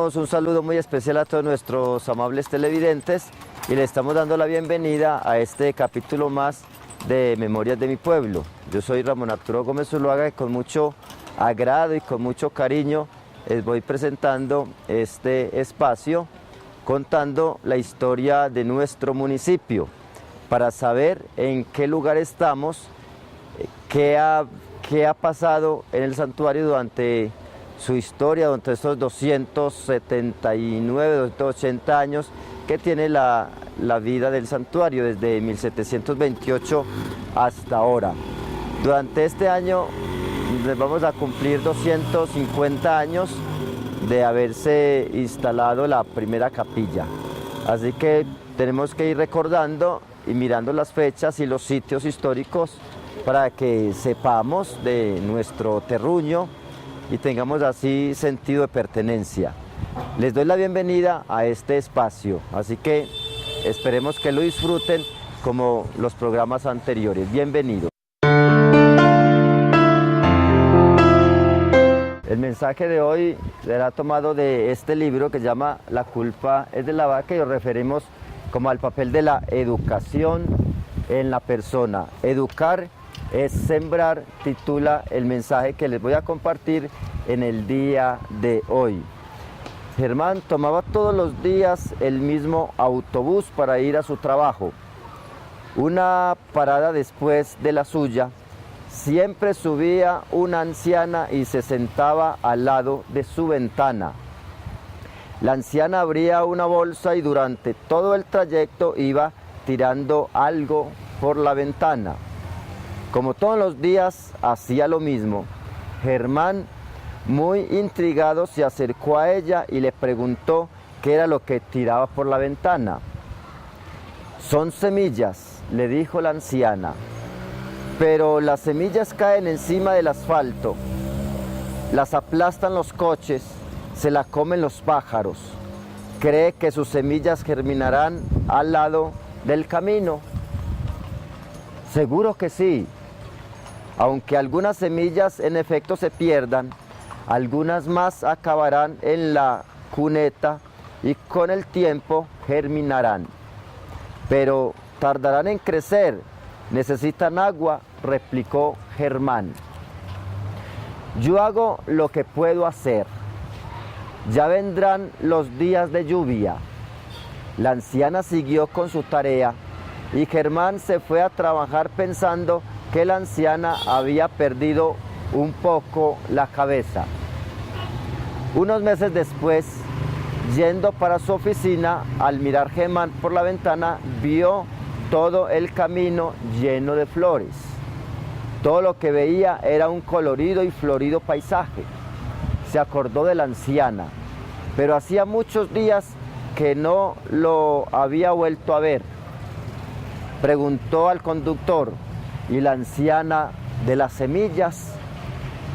Enviamos un saludo muy especial a todos nuestros amables televidentes y le estamos dando la bienvenida a este capítulo más de Memorias de mi Pueblo. Yo soy Ramón Arturo Gómez Zuluaga y con mucho agrado y con mucho cariño les voy presentando este espacio contando la historia de nuestro municipio para saber en qué lugar estamos, qué ha pasado en el santuario durante su historia, durante estos 279, 280 años que tiene la vida del santuario desde 1728 hasta ahora. Durante este año vamos a cumplir 250 años de haberse instalado la primera capilla. Así que tenemos que ir recordando y mirando las fechas y los sitios históricos para que sepamos de nuestro terruño y tengamos así sentido de pertenencia. Les doy la bienvenida a este espacio, así que esperemos que lo disfruten como los programas anteriores. Bienvenidos. El mensaje de hoy será tomado de este libro que se llama La culpa es de la vaca y nos referimos como al papel de la educación en la persona. Educar es sembrar, titula el mensaje que les voy a compartir en el día de hoy. Germán tomaba todos los días el mismo autobús para ir a su trabajo. Una parada después de la suya, siempre subía una anciana y se sentaba al lado de su ventana. La anciana abría una bolsa y durante todo el trayecto iba tirando algo por la ventana. Como todos los días hacía lo mismo, Germán, muy intrigado, se acercó a ella y le preguntó qué era lo que tiraba por la ventana. Son semillas, le dijo la anciana, pero las semillas caen encima del asfalto, las aplastan los coches, se las comen los pájaros. ¿Cree que sus semillas germinarán al lado del camino? Seguro que sí. Aunque algunas semillas en efecto se pierdan, algunas más acabarán en la cuneta y con el tiempo germinarán. Pero tardarán en crecer, necesitan agua, replicó Germán. Yo hago lo que puedo hacer. Ya vendrán los días de lluvia. La anciana siguió con su tarea y Germán se fue a trabajar pensando que la anciana había perdido un poco la cabeza. Unos meses después, yendo para su oficina, al mirar Germán por la ventana, vio todo el camino lleno de flores. Todo lo que veía era un colorido y florido paisaje. Se acordó de la anciana, pero hacía muchos días que no lo había vuelto a ver. Preguntó al conductor: ¿y la anciana de las semillas?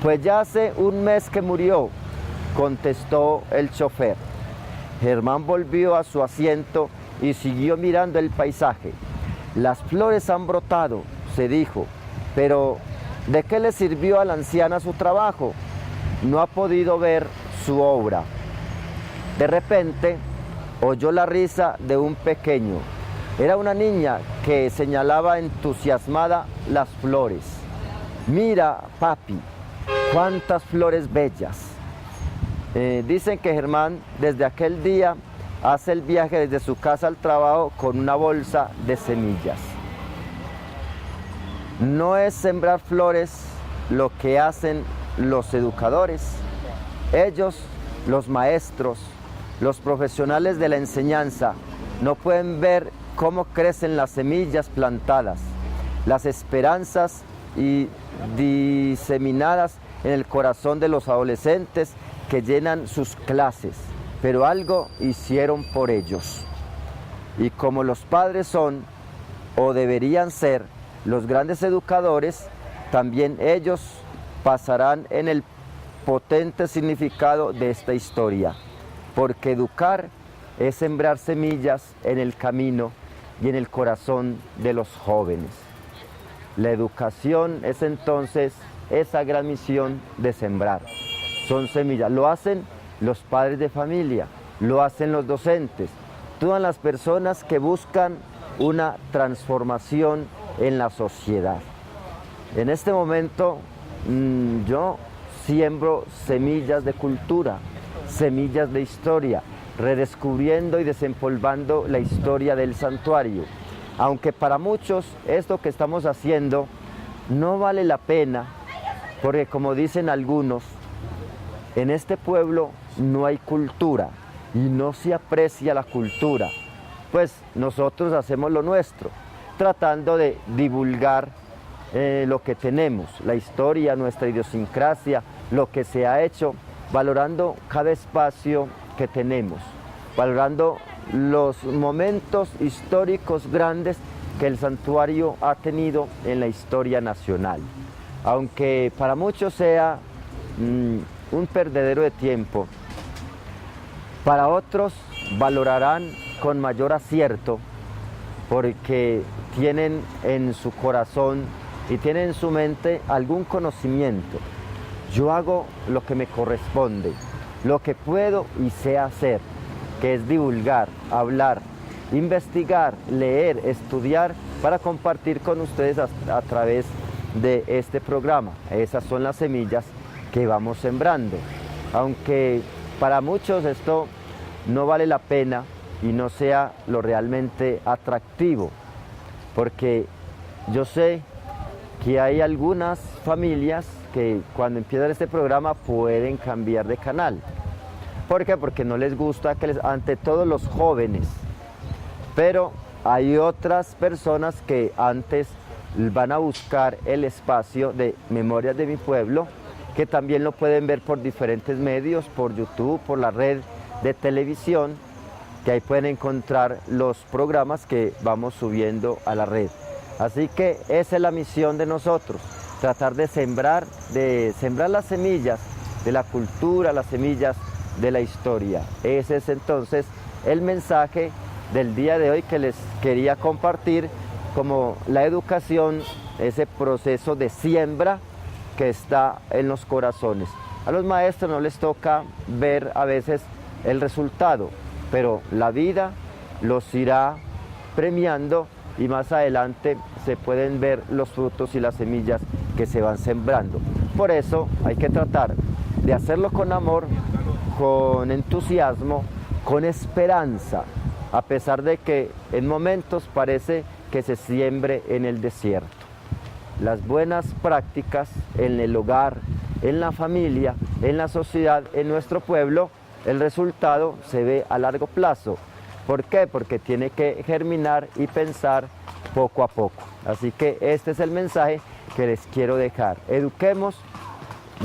Pues ya hace un mes que murió, contestó el chofer. Germán volvió a su asiento y siguió mirando el paisaje. Las flores han brotado, se dijo, pero ¿de qué le sirvió a la anciana su trabajo? No ha podido ver su obra. De repente, oyó la risa de un pequeño. Era una niña que señalaba entusiasmada las flores. Mira, papi, cuántas flores bellas. Dicen que Germán desde aquel día hace el viaje desde su casa al trabajo con una bolsa de semillas. No es sembrar flores lo que hacen los educadores. Ellos, los maestros, los profesionales de la enseñanza, no pueden ver cómo crecen las semillas plantadas, las esperanzas y diseminadas en el corazón de los adolescentes que llenan sus clases, pero algo hicieron por ellos. Y como los padres son, o deberían ser, los grandes educadores, también ellos pasarán en el potente significado de esta historia, porque educar es sembrar semillas en el camino y en el corazón de los jóvenes. La educación es entonces esa gran misión de sembrar. Son semillas. Lo hacen los padres de familia, lo hacen los docentes, todas las personas que buscan una transformación en la sociedad. En este momento yo siembro semillas de cultura, semillas de historia, redescubriendo y desempolvando la historia del santuario. Aunque para muchos esto que estamos haciendo no vale la pena, porque como dicen algunos, en este pueblo no hay cultura y no se aprecia la cultura. Pues nosotros hacemos lo nuestro, tratando de divulgar lo que tenemos, la historia, nuestra idiosincrasia, lo que se ha hecho, valorando cada espacio que tenemos, valorando los momentos históricos grandes que el santuario ha tenido en la historia nacional. Aunque para muchos sea un perdedero de tiempo, para otros valorarán con mayor acierto porque tienen en su corazón y tienen en su mente algún conocimiento. Yo hago lo que me corresponde, lo que puedo y sé hacer, que es divulgar, hablar, investigar, leer, estudiar para compartir con ustedes a través de este programa. Esas son las semillas que vamos sembrando. Aunque para muchos esto no vale la pena y no sea lo realmente atractivo, porque yo sé que hay algunas familias que cuando empiezan este programa pueden cambiar de canal. ¿Por qué? Porque no les gusta ante todo los jóvenes, pero hay otras personas que antes van a buscar el espacio de Memorias de mi Pueblo, que también lo pueden ver por diferentes medios, por YouTube, por la red de televisión, que ahí pueden encontrar los programas que vamos subiendo a la red. Así que esa es la misión de nosotros, tratar de sembrar las semillas de la cultura, las semillas de la historia. Ese es entonces el mensaje del día de hoy que les quería compartir, como la educación, ese proceso de siembra que está en los corazones. A los maestros no les toca ver a veces el resultado, pero la vida los irá premiando y más adelante se pueden ver los frutos y las semillas que se van sembrando. Por eso hay que tratar de hacerlo con amor, con entusiasmo, con esperanza, a pesar de que en momentos parece que se siembre en el desierto. Las buenas prácticas en el hogar, en la familia, en la sociedad, en nuestro pueblo, el resultado se ve a largo plazo. ¿Por qué? Porque tiene que germinar y pensar poco a poco. Así que este es el mensaje que les quiero dejar. Eduquemos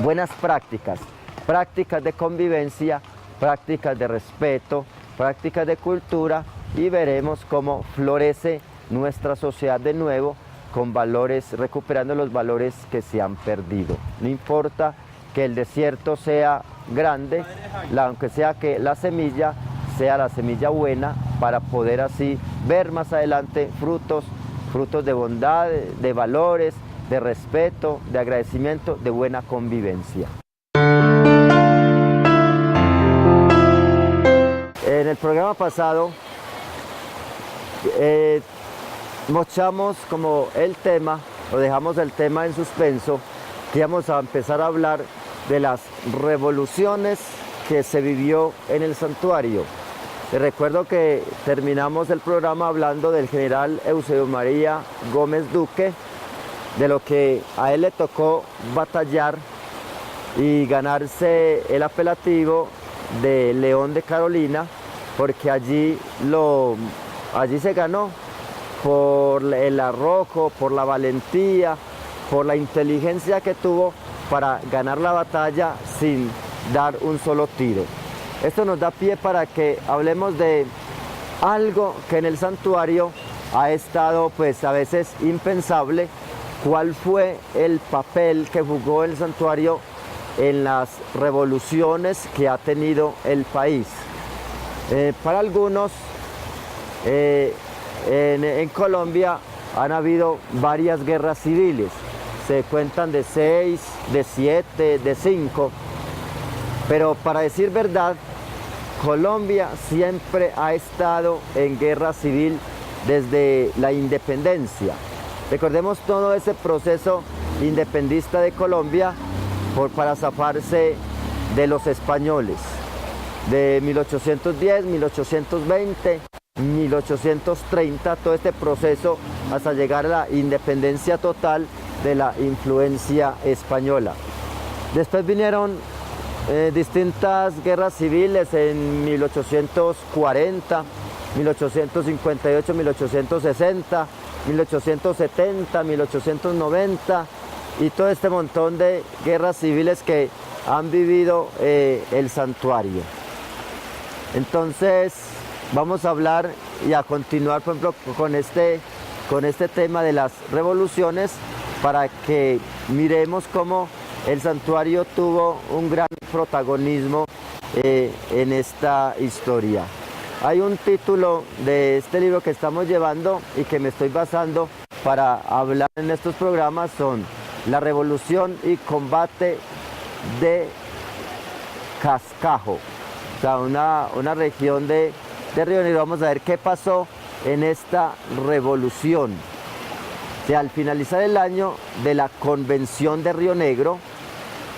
buenas prácticas, prácticas de convivencia, prácticas de respeto, prácticas de cultura, y veremos cómo florece nuestra sociedad de nuevo con valores, recuperando los valores que se han perdido. No importa que el desierto sea grande, aunque sea que la semilla sea la semilla buena, para poder así ver más adelante frutos de bondad, de valores, de respeto, de agradecimiento, de buena convivencia. En el programa pasado mochamos como el tema, o dejamos el tema en suspenso, que íbamos a empezar a hablar de las revoluciones que se vivió en el santuario. Les recuerdo que terminamos el programa hablando del general Eusebio María Gómez Duque, de lo que a él le tocó batallar y ganarse el apelativo de León de Carolina, porque allí se ganó por el arrojo, por la valentía, por la inteligencia que tuvo para ganar la batalla sin dar un solo tiro. Esto nos da pie para que hablemos de algo que en el santuario ha estado pues a veces impensable. ¿Cuál fue el papel que jugó el santuario en las revoluciones que ha tenido el país? Para algunos, en Colombia han habido varias guerras civiles. Se cuentan de 6, de 7, de 5. Pero para decir verdad, Colombia siempre ha estado en guerra civil desde la independencia. Recordemos todo ese proceso independista de Colombia para zafarse de los españoles, de 1810, 1820, 1830, todo este proceso hasta llegar a la independencia total de la influencia española. Después vinieron distintas guerras civiles en 1840, 1858, 1860, 1870, 1890 y todo este montón de guerras civiles que han vivido el santuario. Entonces vamos a hablar y a continuar, por ejemplo, con este tema de las revoluciones para que miremos cómo el santuario tuvo un gran protagonismo en esta historia. Hay un título de este libro que estamos llevando y que me estoy basando para hablar en estos programas, son La Revolución y Combate de Cascajo, o sea, una región de Río Negro. Vamos a ver qué pasó en esta revolución. O sea, al finalizar el año de la Convención de Río Negro,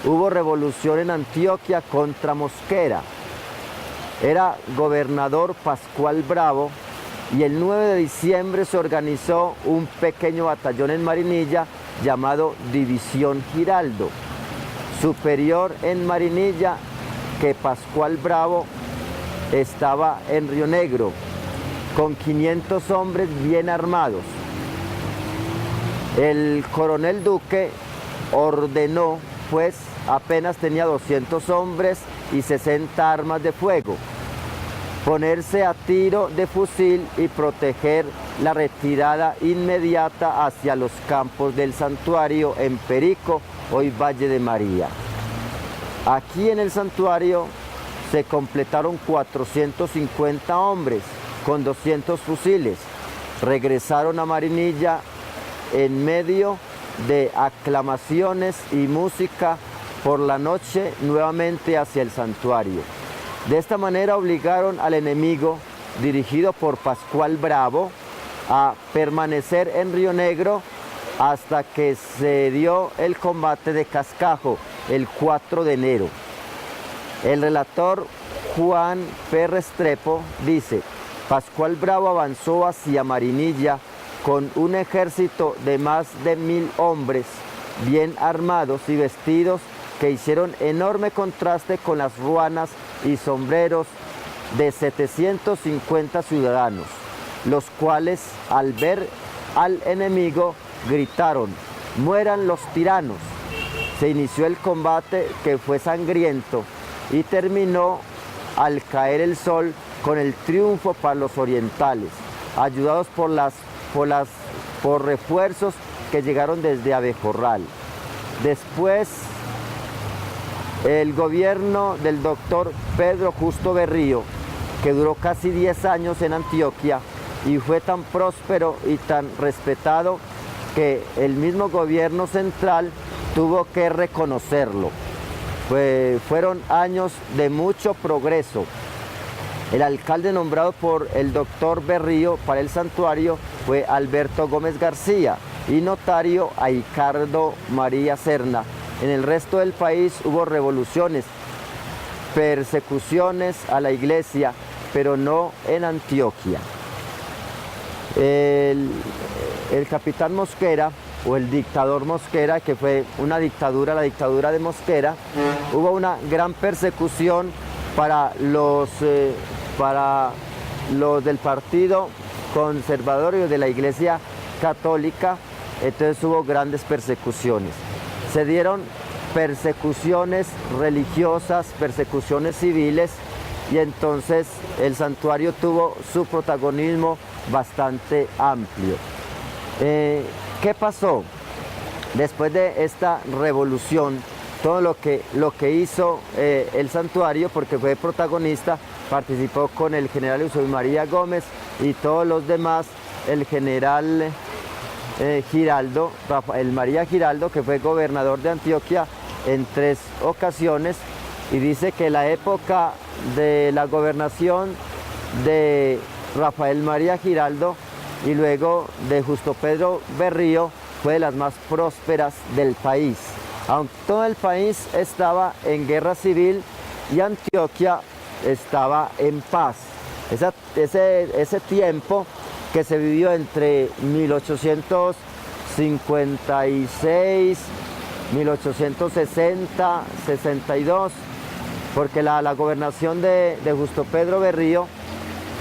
hubo revolución en Antioquia contra Mosquera. Era gobernador Pascual Bravo y el 9 de diciembre se organizó un pequeño batallón en Marinilla llamado División Giraldo, superior en Marinilla, que Pascual Bravo estaba en Río Negro, con 500 hombres bien armados. El coronel Duque ordenó, pues apenas tenía 200 hombres y 60 armas de fuego, ponerse a tiro de fusil y proteger la retirada inmediata hacia los campos del santuario en Perico, hoy Valle de María. Aquí en el santuario se completaron 450 hombres con 200 fusiles. Regresaron a Marinilla en medio de aclamaciones y música por la noche nuevamente hacia el santuario. De esta manera obligaron al enemigo, dirigido por Pascual Bravo, a permanecer en Río Negro hasta que se dio el combate de Cascajo el 4 de enero. El relator Juan P. Restrepo dice: Pascual Bravo avanzó hacia Marinilla con un ejército de más de 1000 hombres, bien armados y vestidos, que hicieron enorme contraste con las ruanas y sombreros de 750 ciudadanos, los cuales al ver al enemigo gritaron: ¡mueran los tiranos! Se inició el combate, que fue sangriento y terminó al caer el sol con el triunfo para los orientales, ayudados por refuerzos que llegaron desde Abejorral. Después, el gobierno del doctor Pedro Justo Berrío, que duró casi 10 años en Antioquia y fue tan próspero y tan respetado que el mismo gobierno central tuvo que reconocerlo. Fueron años de mucho progreso. El alcalde nombrado por el doctor Berrío para el santuario fue Alberto Gómez García y notario a Ricardo María Serna. En el resto del país hubo revoluciones, persecuciones a la iglesia, pero no en Antioquia. El capitán Mosquera, o el dictador Mosquera, que fue una dictadura, la dictadura de Mosquera, hubo una gran persecución para los del partido conservador y de la iglesia católica. Entonces hubo grandes persecuciones. Se dieron persecuciones religiosas, persecuciones civiles, y entonces el santuario tuvo su protagonismo bastante amplio. ¿Qué pasó? Después de esta revolución, todo lo que hizo el santuario, porque fue protagonista, participó con el general Eusebio María Gómez y todos los demás, el general Giraldo, Rafael María Giraldo, que fue gobernador de Antioquia en 3 ocasiones, y dice que la época de la gobernación de Rafael María Giraldo y luego de Justo Pedro Berrío fue de las más prósperas del país. Aunque todo el país estaba en guerra civil y Antioquia estaba en paz. Ese tiempo que se vivió entre 1856, 1860, 62, porque la gobernación de Justo Pedro Berrío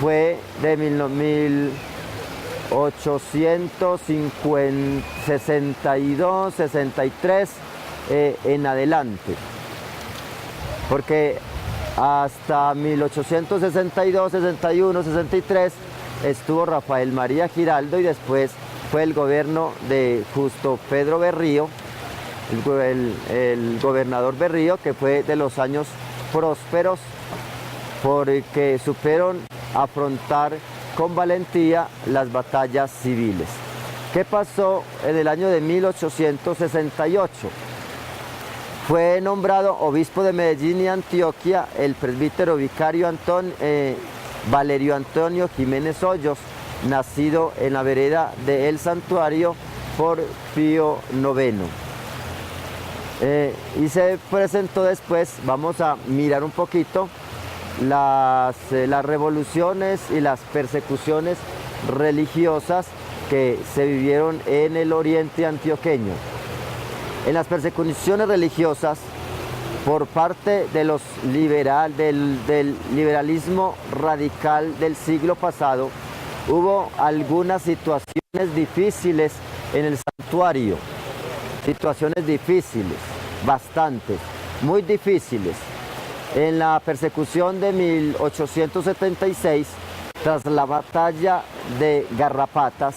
fue de 1862, 63 en adelante, porque hasta 1862, 61, 63 estuvo Rafael María Giraldo y después fue el gobierno de Justo Pedro Berrío, el gobernador Berrío, que fue de los años prósperos porque supieron afrontar con valentía las batallas civiles. ¿Qué pasó en el año de 1868? Fue nombrado obispo de Medellín y Antioquia el presbítero vicario Valerio Antonio Jiménez Hoyos, nacido en la vereda de El Santuario por Pío IX. Y se presentó después, vamos a mirar un poquito, las revoluciones y las persecuciones religiosas que se vivieron en el oriente antioqueño. En las persecuciones religiosas, por parte de los del liberalismo radical del siglo pasado, hubo algunas situaciones difíciles en el santuario. Situaciones difíciles, bastantes, muy difíciles. En la persecución de 1876, tras la batalla de Garrapatas,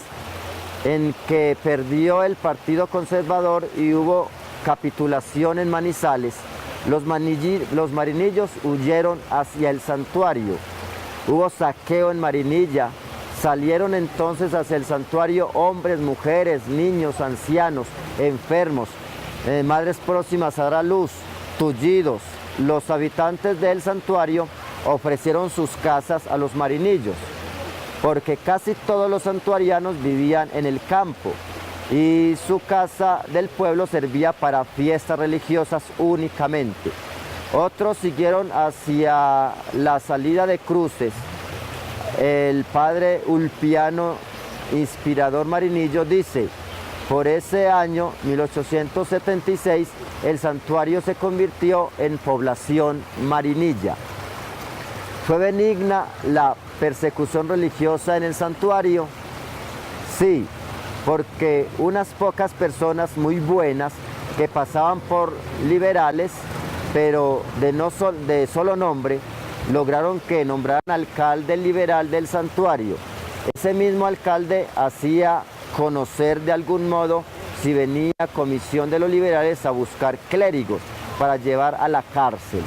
en que perdió el Partido Conservador y hubo capitulación en Manizales, los marinillos huyeron hacia el santuario. Hubo saqueo en Marinilla. Salieron entonces hacia el santuario hombres, mujeres, niños, ancianos, enfermos, madres próximas a dar a luz, tullidos. Los habitantes del santuario ofrecieron sus casas a los marinillos, porque casi todos los santuarianos vivían en el campo y su casa del pueblo servía para fiestas religiosas únicamente. Otros siguieron hacia la salida de Cruces. El padre Ulpiano, inspirador marinillo, dice: por ese año, 1876, el santuario se convirtió en población marinilla. ¿Fue benigna la persecución religiosa en el santuario? Sí, porque unas pocas personas muy buenas que pasaban por liberales, pero de solo nombre, lograron que nombraran alcalde liberal del santuario. Ese mismo alcalde hacía conocer de algún modo si venía comisión de los liberales a buscar clérigos para llevar a la cárcel.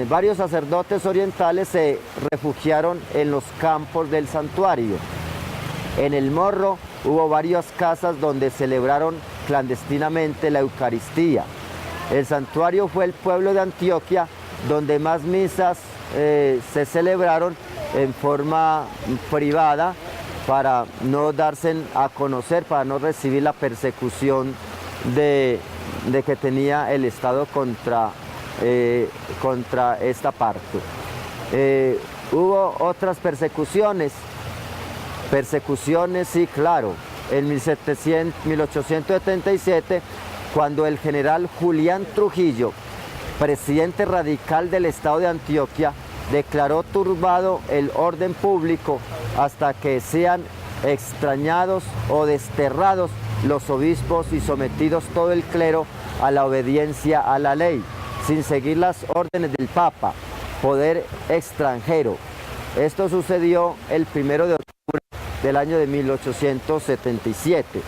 Varios sacerdotes orientales se refugiaron en los campos del santuario. En el Morro hubo varias casas donde celebraron clandestinamente la Eucaristía. El santuario fue el pueblo de Antioquia donde más misas se celebraron en forma privada para no darse a conocer, para no recibir la persecución de que tenía el Estado contra esta parte. Hubo otras persecuciones, sí, claro. En 1877, cuando el general Julián Trujillo, presidente radical del estado de Antioquia, declaró turbado el orden público hasta que sean extrañados o desterrados los obispos y sometidos todo el clero a la obediencia a la ley, sin seguir las órdenes del Papa, poder extranjero. Esto sucedió el 1 de octubre del año de 1877.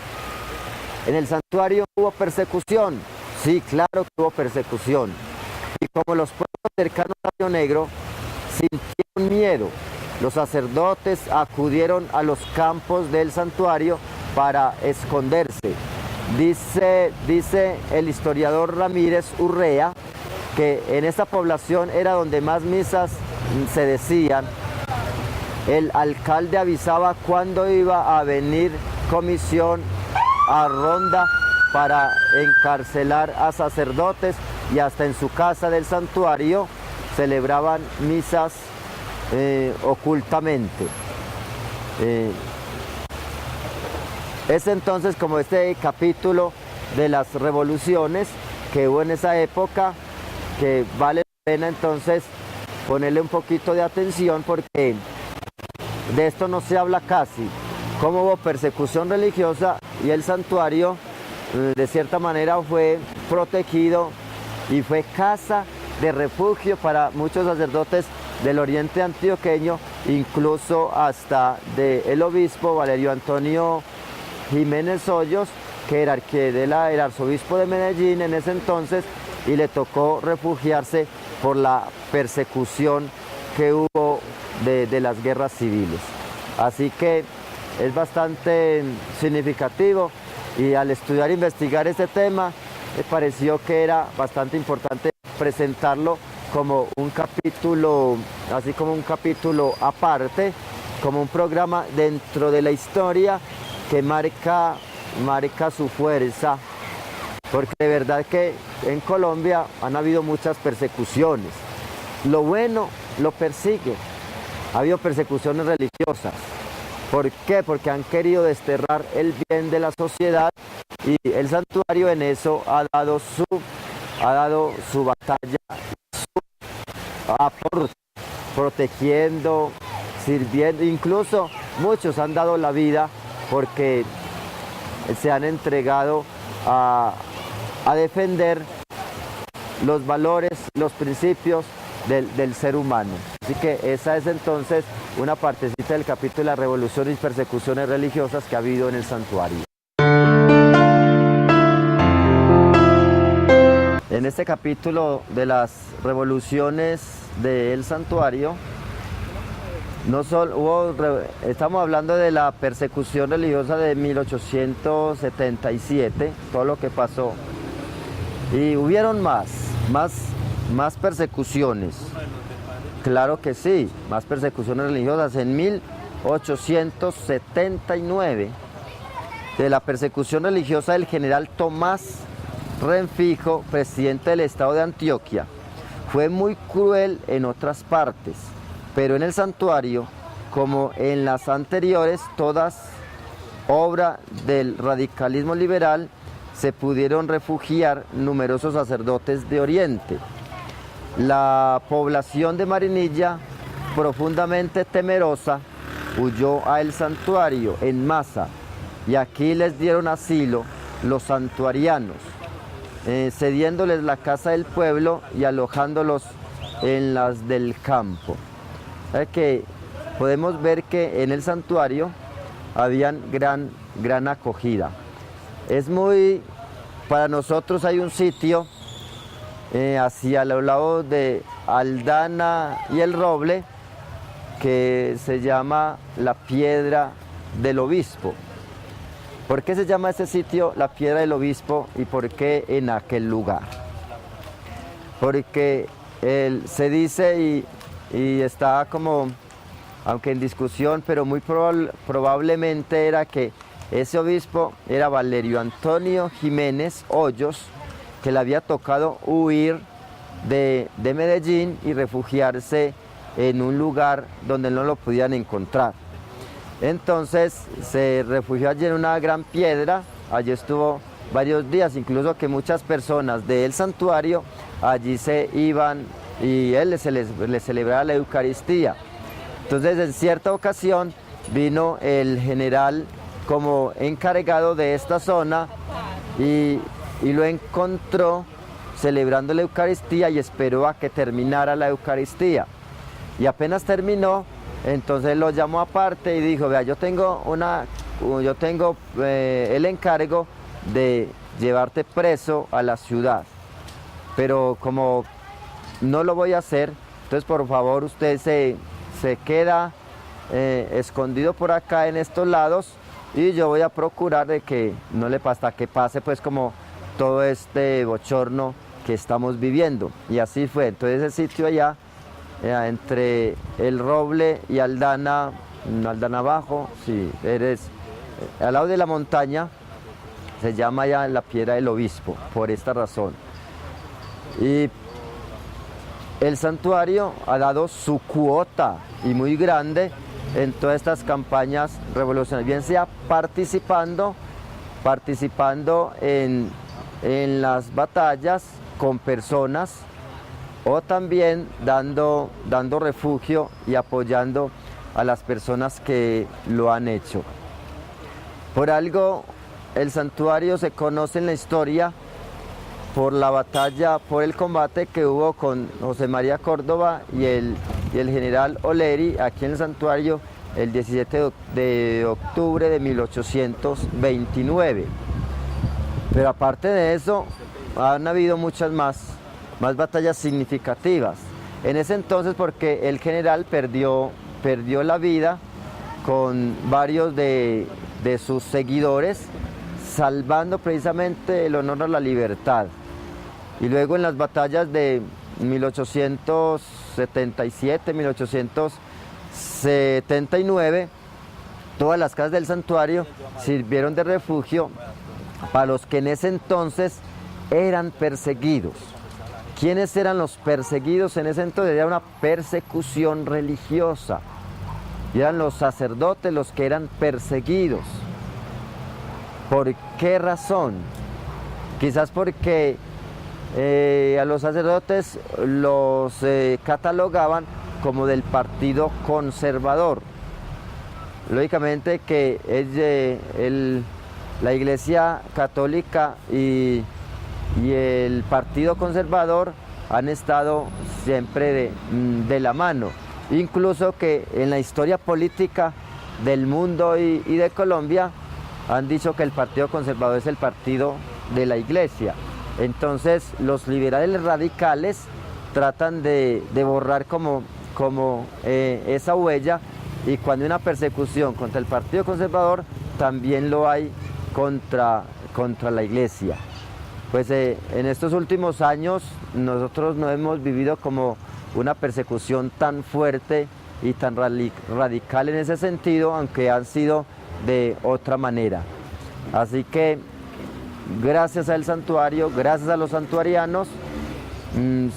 En el santuario hubo persecución, sí, claro que hubo persecución. Y como los pueblos cercanos a Río Negro sintieron miedo, los sacerdotes acudieron a los campos del santuario para esconderse. Dice el historiador Ramírez Urrea que en esta población era donde más misas se decían. El alcalde avisaba cuándo iba a venir comisión a Ronda para encarcelar a sacerdotes, y hasta en su casa del santuario celebraban misas ocultamente. Es entonces como este capítulo de las revoluciones que hubo en esa época, que vale la pena entonces ponerle un poquito de atención, porque de esto no se habla casi, cómo hubo persecución religiosa y el santuario de cierta manera fue protegido y fue casa de refugio para muchos sacerdotes del oriente antioqueño, incluso hasta del obispo Valerio Antonio Jiménez Hoyos, que era el arzobispo de Medellín en ese entonces, y le tocó refugiarse por la persecución que hubo de las guerras civiles. Así que es bastante significativo, y al estudiar e investigar este tema me pareció que era bastante importante presentarlo como un capítulo, así como un capítulo aparte, como un programa dentro de la historia que marca su fuerza, porque de verdad que en Colombia han habido muchas persecuciones. Lo bueno lo persigue. Ha habido persecuciones religiosas. ¿Por qué? Porque han querido desterrar el bien de la sociedad, y el santuario en eso ha dado su batalla, su aporte, protegiendo, sirviendo. Incluso muchos han dado la vida porque se han entregado a defender los valores, los principios del ser humano. Así que esa es entonces una partecita del capítulo de las revoluciones y persecuciones religiosas que ha habido en el santuario. En este capítulo de las revoluciones del santuario, no solo estamos hablando de la persecución religiosa de 1877, todo lo que pasó, y hubieron más persecuciones. Claro que sí, más persecuciones religiosas. En 1879, de la persecución religiosa del general Tomás Renfijo, presidente del estado de Antioquia, fue muy cruel en otras partes, pero en el santuario, como en las anteriores, todas obra del radicalismo liberal, se pudieron refugiar numerosos sacerdotes de Oriente. La población de Marinilla, profundamente temerosa, huyó al santuario en masa, y aquí les dieron asilo los santuarianos, cediéndoles la casa del pueblo y alojándolos en las del campo. Que podemos ver que en el santuario habían gran acogida. Para nosotros hay un sitio hacia los lados de Aldana y El Roble, que se llama la Piedra del Obispo. ¿Por qué se llama ese sitio la Piedra del Obispo y por qué en aquel lugar? Porque se dice y está como, aunque en discusión, pero muy probablemente era que ese obispo era Valerio Antonio Jiménez Hoyos, que le había tocado huir de Medellín y refugiarse en un lugar donde no lo podían encontrar. Entonces se refugió allí en una gran piedra, allí estuvo varios días, incluso que muchas personas del santuario allí se iban y él les celebraba la Eucaristía. Entonces en cierta ocasión vino el general como encargado de esta zona y lo encontró celebrando la Eucaristía y esperó a que terminara la Eucaristía. Y apenas terminó, entonces lo llamó aparte y dijo: vea, yo tengo el encargo de llevarte preso a la ciudad, pero como no lo voy a hacer, entonces por favor usted se queda escondido por acá en estos lados, y yo voy a procurar de que no le pase, hasta que pase pues como todo este bochorno que estamos viviendo. Y así fue. Entonces ese sitio allá, entre El Roble y Aldana, Aldana Abajo, si eres al lado de la montaña, se llama ya la Piedra del Obispo, por esta razón. Y el santuario ha dado su cuota, y muy grande, en todas estas campañas revolucionarias, bien sea participando en las batallas con personas, o también dando refugio y apoyando a las personas que lo han hecho. Por algo, el santuario se conoce en la historia por la batalla, por el combate que hubo con José María Córdoba y el general Oleri aquí en el santuario el 17 de octubre de 1829. Pero aparte de eso, han habido muchas más batallas significativas. En ese entonces, porque el general perdió la vida con varios de sus seguidores, salvando precisamente el honor a la libertad. Y luego en las batallas de 1877, 1879, todas las casas del santuario sirvieron de refugio para los que en ese entonces eran perseguidos. ¿Quiénes eran los perseguidos en ese entonces? Era una persecución religiosa. Y eran los sacerdotes los que eran perseguidos. ¿Por qué razón? Quizás porque a los sacerdotes los catalogaban como del partido conservador. Lógicamente que la Iglesia Católica y el Partido Conservador han estado siempre de la mano. Incluso que en la historia política del mundo y de Colombia han dicho que el Partido Conservador es el partido de la Iglesia. Entonces los liberales radicales tratan de borrar como esa huella, y cuando hay una persecución contra el Partido Conservador, también lo hay contra la Iglesia. Pues en estos últimos años nosotros no hemos vivido como una persecución tan fuerte y tan radical en ese sentido, aunque han sido de otra manera. Así que gracias al santuario, gracias a los santuarianos,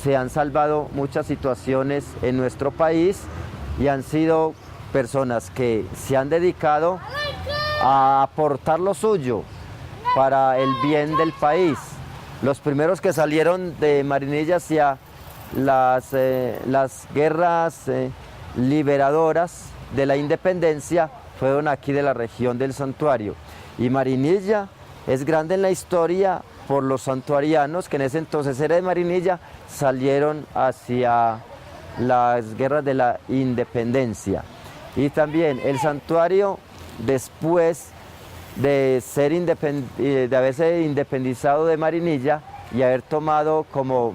se han salvado muchas situaciones en nuestro país, y han sido personas que se han dedicado a aportar lo suyo para el bien del país. Los primeros que salieron de Marinilla hacia las guerras liberadoras de la independencia fueron aquí de la región del santuario. Y Marinilla es grande en la historia por los santuarianos, que en ese entonces era de Marinilla, salieron hacia las guerras de la independencia. Y también el santuario, después de haberse independizado de Marinilla y haber tomado como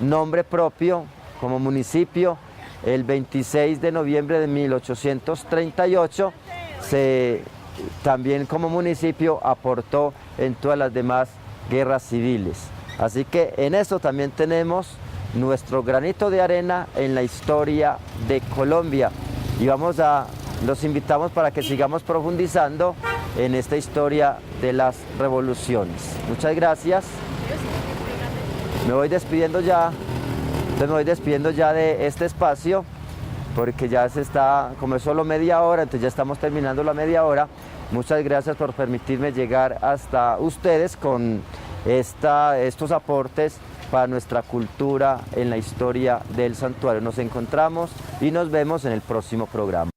nombre propio, como municipio, el 26 de noviembre de 1838, también como municipio aportó en todas las demás guerras civiles. Así que en esto también tenemos nuestro granito de arena en la historia de Colombia, y los invitamos para que sigamos profundizando en esta historia de las revoluciones. Muchas gracias. Me voy despidiendo ya de este espacio, porque ya como es solo media hora, entonces ya estamos terminando la media hora. Muchas gracias por permitirme llegar hasta ustedes con estos aportes para nuestra cultura en la historia del santuario. Nos encontramos y nos vemos en el próximo programa.